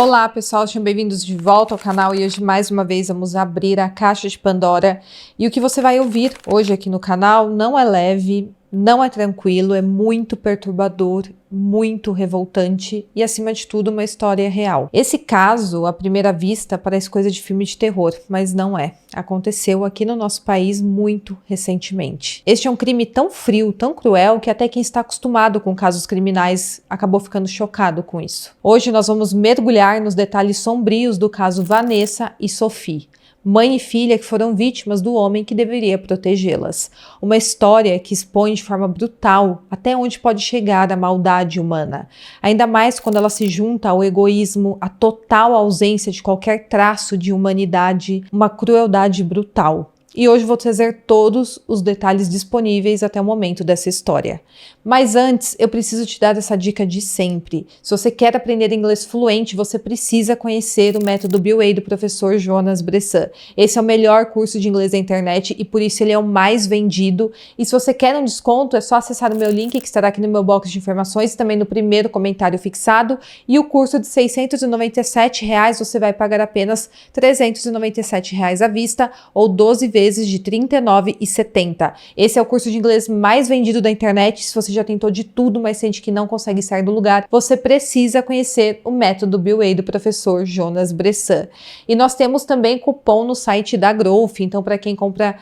Olá pessoal, sejam bem-vindos de volta ao canal e hoje mais uma vez vamos abrir a caixa de Pandora e o que você vai ouvir hoje aqui no canal não é leve, não é tranquilo, é muito perturbador, muito revoltante e acima de tudo uma história real. Esse caso, à primeira vista, parece coisa de filme de terror, mas não é. Aconteceu aqui no nosso país muito recentemente. Este é um crime tão frio, tão cruel, que até quem está acostumado com casos criminais acabou ficando chocado com isso. Hoje nós vamos mergulhar nos detalhes sombrios do caso Vanessa e Sophie, mãe e filha que foram vítimas do homem que deveria protegê-las. Uma história que expõe de forma brutal até onde pode chegar a maldade humana. Ainda mais quando ela se junta ao egoísmo, à total ausência de qualquer traço de humanidade, uma crueldade brutal. E hoje vou trazer todos os detalhes disponíveis até o momento dessa história. Mas antes, eu preciso te dar essa dica de sempre. Se você quer aprender inglês fluente, você precisa conhecer o método BUA do professor Jonas Bressan. Esse é o melhor curso de inglês da internet e por isso ele é o mais vendido. E se você quer um desconto, é só acessar o meu link que estará aqui no meu box de informações e também no primeiro comentário fixado. E o curso de R$ 697 você vai pagar apenas R$ 397 à vista ou 12 vezes de R$ 39,70. Esse é o curso de inglês mais vendido da internet. Se você já tentou de tudo, mas sente que não consegue sair do lugar, você precisa conhecer o método BUA do professor Jonas Bressan. E nós temos também cupom no site da Growth, então para quem compra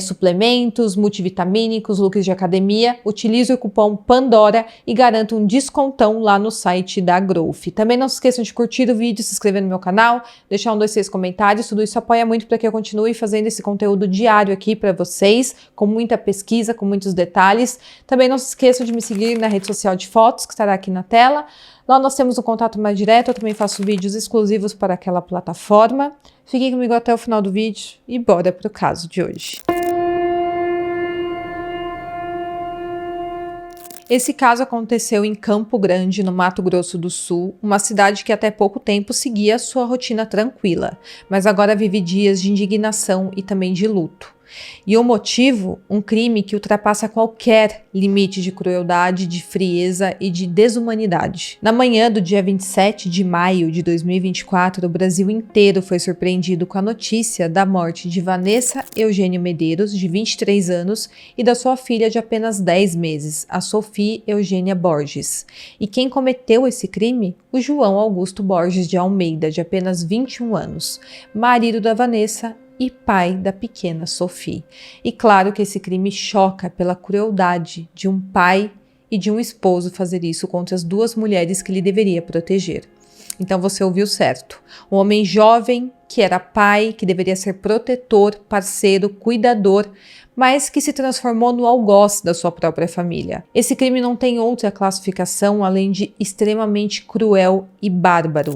suplementos, multivitamínicos, looks de academia, utilize o cupom Pandora e garanta um descontão lá no site da Growth. Também não se esqueçam de curtir o vídeo, se inscrever no meu canal, deixar 1, 2, 3 comentários, tudo isso apoia muito para que eu continue fazendo esse conteúdo diário aqui para vocês, com muita pesquisa, com muitos detalhes. Também não se esqueçam de me seguir na rede social de fotos, que estará aqui na tela. Lá nós temos um contato mais direto, eu também faço vídeos exclusivos para aquela plataforma. Fiquem comigo até o final do vídeo e bora para o caso de hoje. Esse caso aconteceu em Campo Grande, no Mato Grosso do Sul, uma cidade que até pouco tempo seguia a sua rotina tranquila, mas agora vive dias de indignação e também de luto. E o motivo? Um crime que ultrapassa qualquer limite de crueldade, de frieza e de desumanidade. Na manhã do dia 27 de maio de 2024, o Brasil inteiro foi surpreendido com a notícia da morte de Vanessa Eugênio Medeiros, de 23 anos, e da sua filha de apenas 10 meses, a Sophie Eugênia Borges. E quem cometeu esse crime? O João Augusto Borges de Almeida, de apenas 21 anos, marido da Vanessa e pai da pequena Sophie. E claro que esse crime choca pela crueldade de um pai e de um esposo fazer isso contra as duas mulheres que ele deveria proteger. Então você ouviu certo. Um homem jovem que era pai, que deveria ser protetor, parceiro, cuidador, mas que se transformou no algoz da sua própria família. Esse crime não tem outra classificação além de extremamente cruel e bárbaro.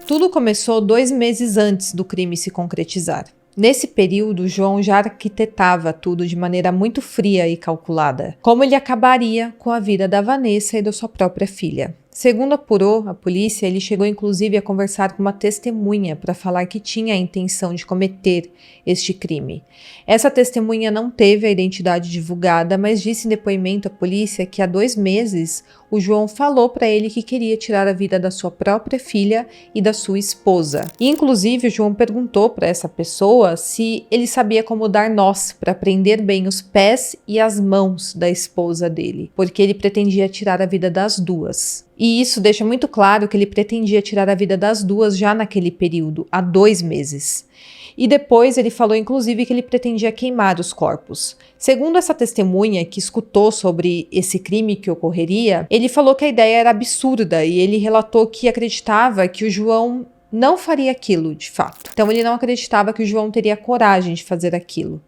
Tudo começou 2 meses antes do crime se concretizar. Nesse período, João já arquitetava tudo de maneira muito fria e calculada. Como ele acabaria com a vida da Vanessa e da sua própria filha. Segundo apurou a polícia, ele chegou inclusive a conversar com uma testemunha para falar que tinha a intenção de cometer este crime. Essa testemunha não teve a identidade divulgada, mas disse em depoimento à polícia que há 2 meses o João falou para ele que queria tirar a vida da sua própria filha e da sua esposa. E inclusive o João perguntou para essa pessoa se ele sabia como dar nós para prender bem os pés e as mãos da esposa dele, porque ele pretendia tirar a vida das duas. E isso deixa muito claro que ele pretendia tirar a vida das duas já naquele período, há 2 meses. E depois ele falou inclusive que ele pretendia queimar os corpos. Segundo essa testemunha que escutou sobre esse crime que ocorreria, ele falou que a ideia era absurda e ele relatou que acreditava que o João não faria aquilo de fato. Então ele não acreditava que o João teria coragem de fazer aquilo.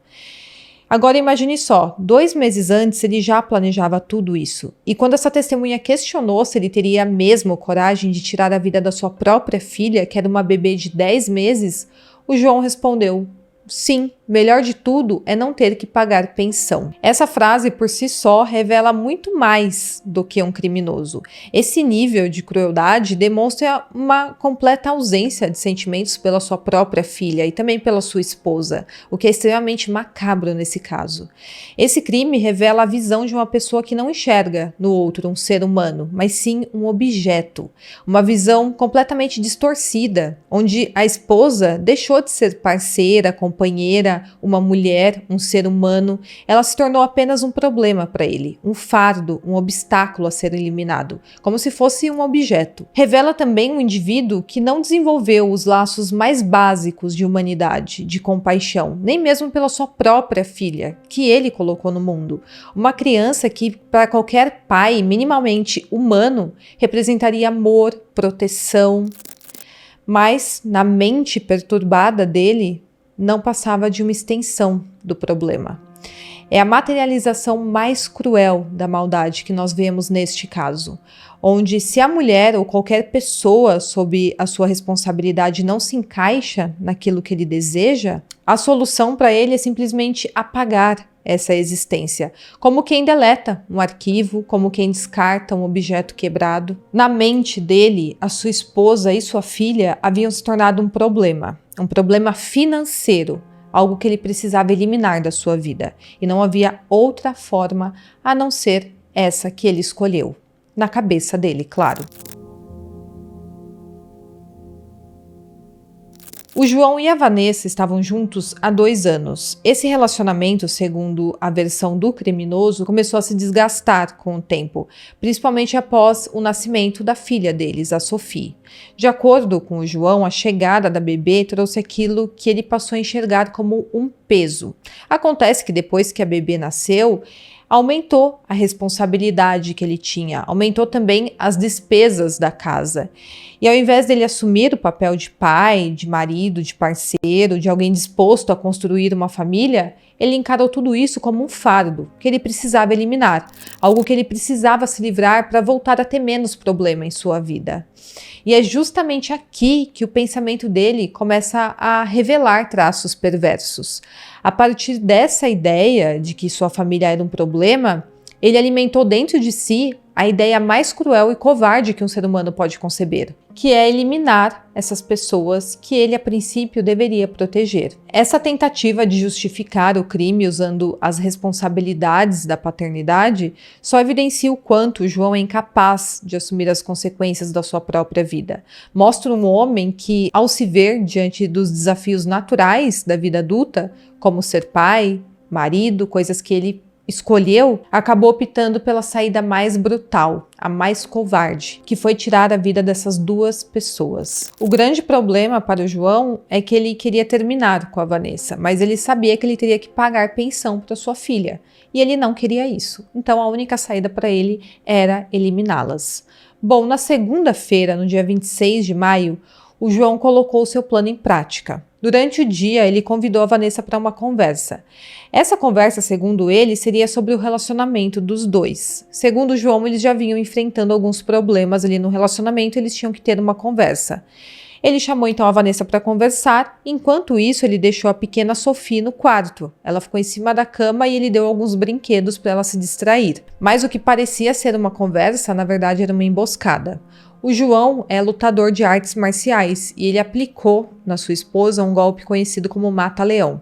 Agora imagine só, 2 meses antes ele já planejava tudo isso. E quando essa testemunha questionou se ele teria mesmo coragem de tirar a vida da sua própria filha, que era uma bebê de 10 meses, o João respondeu: Sim, melhor de tudo é não ter que pagar pensão. Essa frase por si só revela muito mais do que um criminoso. Esse nível de crueldade demonstra uma completa ausência de sentimentos pela sua própria filha e também pela sua esposa, o que é extremamente macabro nesse caso. Esse crime revela a visão de uma pessoa que não enxerga no outro um ser humano, mas sim um objeto. Uma visão completamente distorcida, onde a esposa deixou de ser parceira, companheira, uma mulher, um ser humano, ela se tornou apenas um problema para ele, um fardo, um obstáculo a ser eliminado, como se fosse um objeto. Revela também um indivíduo que não desenvolveu os laços mais básicos de humanidade, de compaixão, nem mesmo pela sua própria filha, que ele colocou no mundo. Uma criança que, para qualquer pai minimamente humano, representaria amor, proteção, mas na mente perturbada dele, não passava de uma extensão do problema. É a materialização mais cruel da maldade que nós vemos neste caso, onde se a mulher ou qualquer pessoa sob a sua responsabilidade não se encaixa naquilo que ele deseja, a solução para ele é simplesmente apagar essa existência, como quem deleta um arquivo, como quem descarta um objeto quebrado. Na mente dele, a sua esposa e sua filha haviam se tornado um problema financeiro, algo que ele precisava eliminar da sua vida, e não havia outra forma a não ser essa que ele escolheu, na cabeça dele, claro. O João e a Vanessa estavam juntos há 2 anos. Esse relacionamento, segundo a versão do criminoso, começou a se desgastar com o tempo, principalmente após o nascimento da filha deles, a Sophie. De acordo com o João, a chegada da bebê trouxe aquilo que ele passou a enxergar como um peso. Acontece que depois que a bebê nasceu, aumentou a responsabilidade que ele tinha, aumentou também as despesas da casa. E ao invés dele assumir o papel de pai, de marido, de parceiro, de alguém disposto a construir uma família, ele encarou tudo isso como um fardo que ele precisava eliminar, algo que ele precisava se livrar para voltar a ter menos problema em sua vida. E é justamente aqui que o pensamento dele começa a revelar traços perversos. A partir dessa ideia de que sua família era um problema, ele alimentou dentro de si a ideia mais cruel e covarde que um ser humano pode conceber, que é eliminar essas pessoas que ele, a princípio, deveria proteger. Essa tentativa de justificar o crime usando as responsabilidades da paternidade só evidencia o quanto João é incapaz de assumir as consequências da sua própria vida. Mostra um homem que, ao se ver diante dos desafios naturais da vida adulta, como ser pai, marido, coisas que ele escolheu, acabou optando pela saída mais brutal, a mais covarde, que foi tirar a vida dessas 2 pessoas. O grande problema para o João é que ele queria terminar com a Vanessa, mas ele sabia que ele teria que pagar pensão para sua filha, e ele não queria isso. Então a única saída para ele era eliminá-las. Bom, na segunda-feira, no dia 26 de maio, o João colocou seu plano em prática. Durante o dia, ele convidou a Vanessa para uma conversa. Essa conversa, segundo ele, seria sobre o relacionamento dos dois. Segundo o João, eles já vinham enfrentando alguns problemas ali no relacionamento, eles tinham que ter uma conversa. Ele chamou então a Vanessa para conversar, enquanto isso ele deixou a pequena Sophie no quarto. Ela ficou em cima da cama e ele deu alguns brinquedos para ela se distrair. Mas o que parecia ser uma conversa, na verdade era uma emboscada. O João é lutador de artes marciais e ele aplicou na sua esposa um golpe conhecido como mata-leão.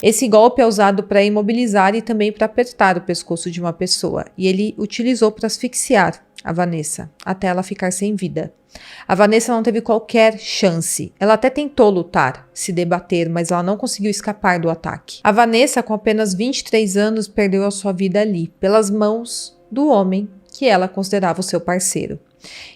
Esse golpe é usado para imobilizar e também para apertar o pescoço de uma pessoa, e ele utilizou para asfixiar a Vanessa, até ela ficar sem vida. A Vanessa não teve qualquer chance. Ela até tentou lutar, se debater, mas ela não conseguiu escapar do ataque. A Vanessa, com apenas 23 anos, perdeu a sua vida ali, pelas mãos do homem que ela considerava o seu parceiro.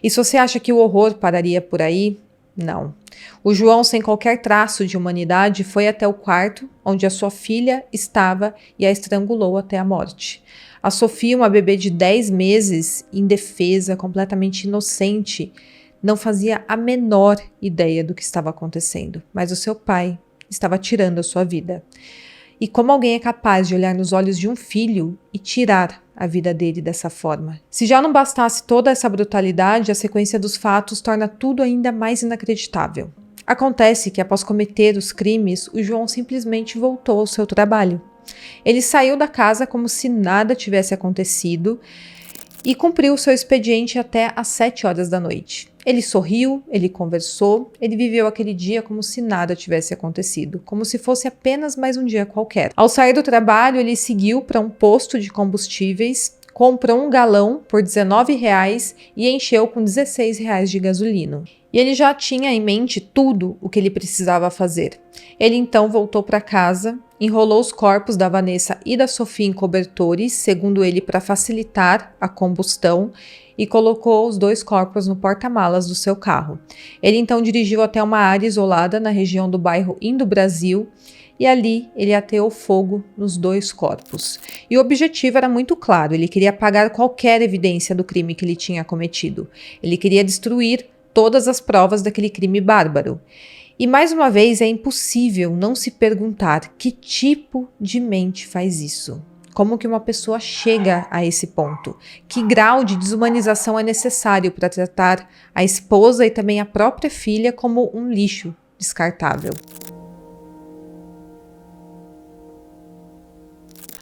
E se você acha que o horror pararia por aí, não. O João, sem qualquer traço de humanidade, foi até o quarto onde a sua filha estava e a estrangulou até a morte. A Sophie, uma bebê de 10 meses, indefesa, completamente inocente, não fazia a menor ideia do que estava acontecendo, mas o seu pai estava tirando a sua vida. E como alguém é capaz de olhar nos olhos de um filho e tirar a vida dele dessa forma? Se já não bastasse toda essa brutalidade, a sequência dos fatos torna tudo ainda mais inacreditável. Acontece que após cometer os crimes, o João simplesmente voltou ao seu trabalho. Ele saiu da casa como se nada tivesse acontecido e cumpriu seu expediente até às 7 horas da noite. Ele sorriu, ele conversou, ele viveu aquele dia como se nada tivesse acontecido, como se fosse apenas mais um dia qualquer. Ao sair do trabalho, ele seguiu para um posto de combustíveis, comprou um galão por R$19 e encheu com R$16 de gasolina. E ele já tinha em mente tudo o que ele precisava fazer. Ele então voltou para casa, enrolou os corpos da Vanessa e da Sofia em cobertores, segundo ele, para facilitar a combustão, e colocou os 2 corpos no porta-malas do seu carro. Ele então dirigiu até uma área isolada na região do bairro Indo-Brasil, e ali ele ateou fogo nos 2 corpos. E o objetivo era muito claro, ele queria apagar qualquer evidência do crime que ele tinha cometido. Ele queria destruir todas as provas daquele crime bárbaro. E mais uma vez é impossível não se perguntar que tipo de mente faz isso. Como que uma pessoa chega a esse ponto? Que grau de desumanização é necessário para tratar a esposa e também a própria filha como um lixo descartável?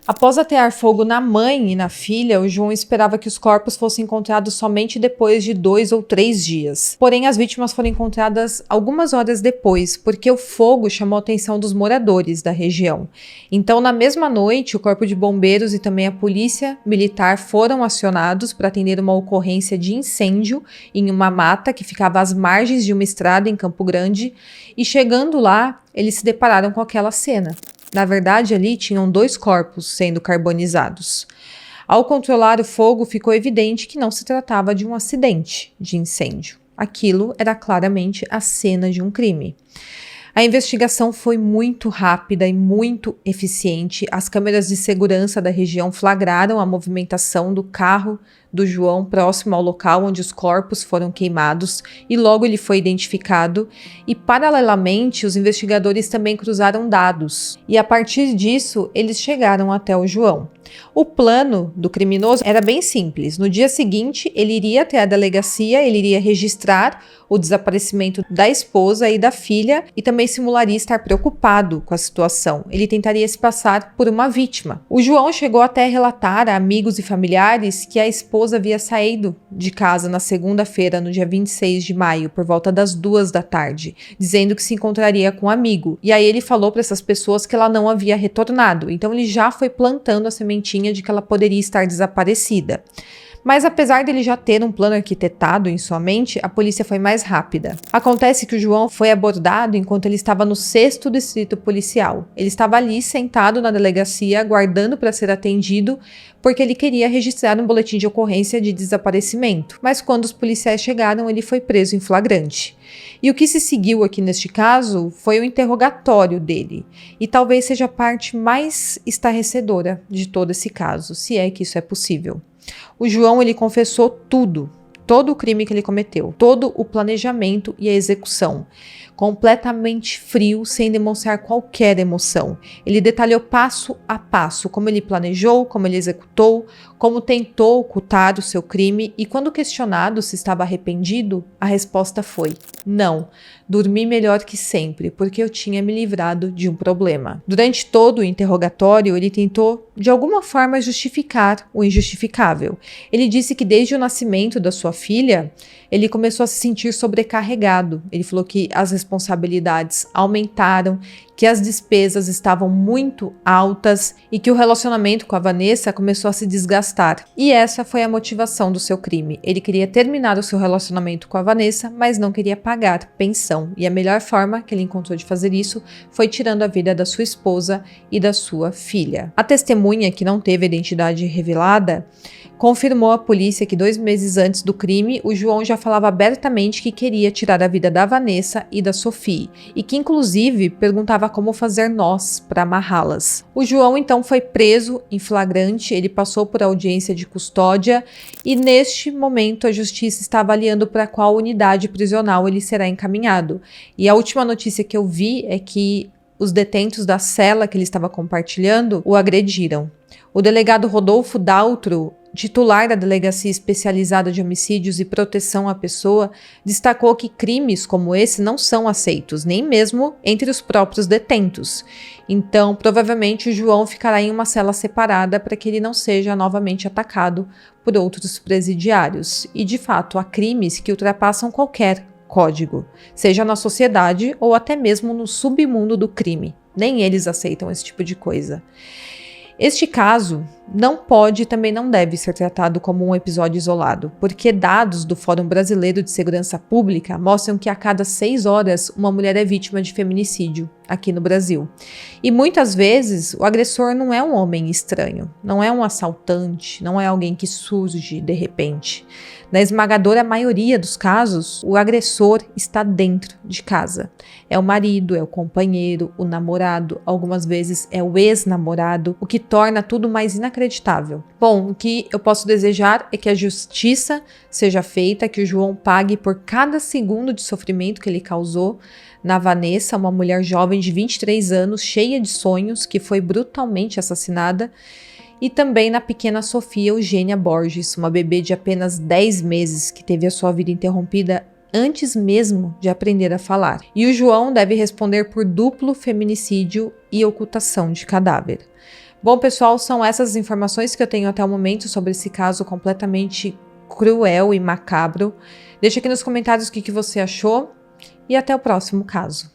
Após atear fogo na mãe e na filha, o João esperava que os corpos fossem encontrados somente depois de 2 ou 3 dias. Porém, as vítimas foram encontradas algumas horas depois, porque o fogo chamou a atenção dos moradores da região. Então, na mesma noite, o Corpo de Bombeiros e também a Polícia Militar foram acionados para atender uma ocorrência de incêndio em uma mata que ficava às margens de uma estrada em Campo Grande, e chegando lá, eles se depararam com aquela cena. Na verdade, ali tinham 2 corpos sendo carbonizados. Ao controlar o fogo, ficou evidente que não se tratava de um acidente de incêndio. Aquilo era claramente a cena de um crime. A investigação foi muito rápida e muito eficiente. As câmeras de segurança da região flagraram a movimentação do carro do João próximo ao local onde os corpos foram queimados, e logo ele foi identificado. E paralelamente, os investigadores também cruzaram dados, e a partir disso eles chegaram até o João. O plano do criminoso era bem simples. No dia seguinte, ele iria até a delegacia, ele iria registrar o desaparecimento da esposa e da filha e também simularia estar preocupado com a situação. Ele tentaria se passar por uma vítima. O João chegou até a relatar a amigos e familiares que a esposa havia saído de casa na segunda-feira, no dia 26 de maio, por volta das 2 da tarde, dizendo que se encontraria com um amigo. E aí ele falou para essas pessoas que ela não havia retornado. Então ele já foi plantando a sementinha de que ela poderia estar desaparecida. Mas apesar dele já ter um plano arquitetado em sua mente, a polícia foi mais rápida. Acontece que o João foi abordado enquanto ele estava no 6º distrito policial. Ele estava ali sentado na delegacia, aguardando para ser atendido, porque ele queria registrar um boletim de ocorrência de desaparecimento. Mas quando os policiais chegaram, ele foi preso em flagrante. E o que se seguiu aqui neste caso foi o interrogatório dele. E talvez seja a parte mais estarrecedora de todo esse caso, se é que isso é possível. O João, ele confessou tudo, todo o crime que ele cometeu, todo o planejamento e a execução, completamente frio, sem demonstrar qualquer emoção. Ele detalhou passo a passo como ele planejou, como ele executou, como tentou ocultar o seu crime, e quando questionado se estava arrependido, a resposta foi: não, dormi melhor que sempre, porque eu tinha me livrado de um problema. Durante todo o interrogatório, ele tentou, de alguma forma, justificar o injustificável. Ele disse que desde o nascimento da sua filha, ele começou a se sentir sobrecarregado. Ele falou que as responsabilidades aumentaram, que as despesas estavam muito altas e que o relacionamento com a Vanessa começou a se desgastar. E essa foi a motivação do seu crime. Ele queria terminar o seu relacionamento com a Vanessa, mas não queria pagar pensão. E a melhor forma que ele encontrou de fazer isso foi tirando a vida da sua esposa e da sua filha. A testemunha, que não teve a identidade revelada, confirmou à polícia que 2 meses antes do crime, o João já falava abertamente que queria tirar a vida da Vanessa e da Sofia, e que inclusive perguntava como fazer nós para amarrá-las. O João então foi preso em flagrante, ele passou por audiência de custódia, e neste momento a justiça está avaliando para qual unidade prisional ele será encaminhado. E a última notícia que eu vi é que os detentos da cela que ele estava compartilhando o agrediram. O delegado Rodolfo Daltro, titular da Delegacia Especializada de Homicídios e Proteção à Pessoa, destacou que crimes como esse não são aceitos, nem mesmo entre os próprios detentos. Então, provavelmente, o João ficará em uma cela separada para que ele não seja novamente atacado por outros presidiários. E, de fato, há crimes que ultrapassam qualquer código, seja na sociedade ou até mesmo no submundo do crime. Nem eles aceitam esse tipo de coisa. Este caso não pode e também não deve ser tratado como um episódio isolado, porque dados do Fórum Brasileiro de Segurança Pública mostram que a cada 6 horas uma mulher é vítima de feminicídio aqui no Brasil. E muitas vezes o agressor não é um homem estranho, não é um assaltante, não é alguém que surge de repente. Na esmagadora maioria dos casos, o agressor está dentro de casa. É o marido, é o companheiro, o namorado, algumas vezes é o ex-namorado, o que torna tudo mais inacreditável. Bom, o que eu posso desejar é que a justiça seja feita, que o João pague por cada segundo de sofrimento que ele causou na Vanessa, uma mulher jovem de 23 anos, cheia de sonhos, que foi brutalmente assassinada, e também na pequena Sofia Eugênia Borges, uma bebê de apenas 10 meses que teve a sua vida interrompida antes mesmo de aprender a falar. E o João deve responder por duplo feminicídio e ocultação de cadáver. Bom, pessoal, são essas as informações que eu tenho até o momento sobre esse caso completamente cruel e macabro. Deixa aqui nos comentários o que você achou e até o próximo caso.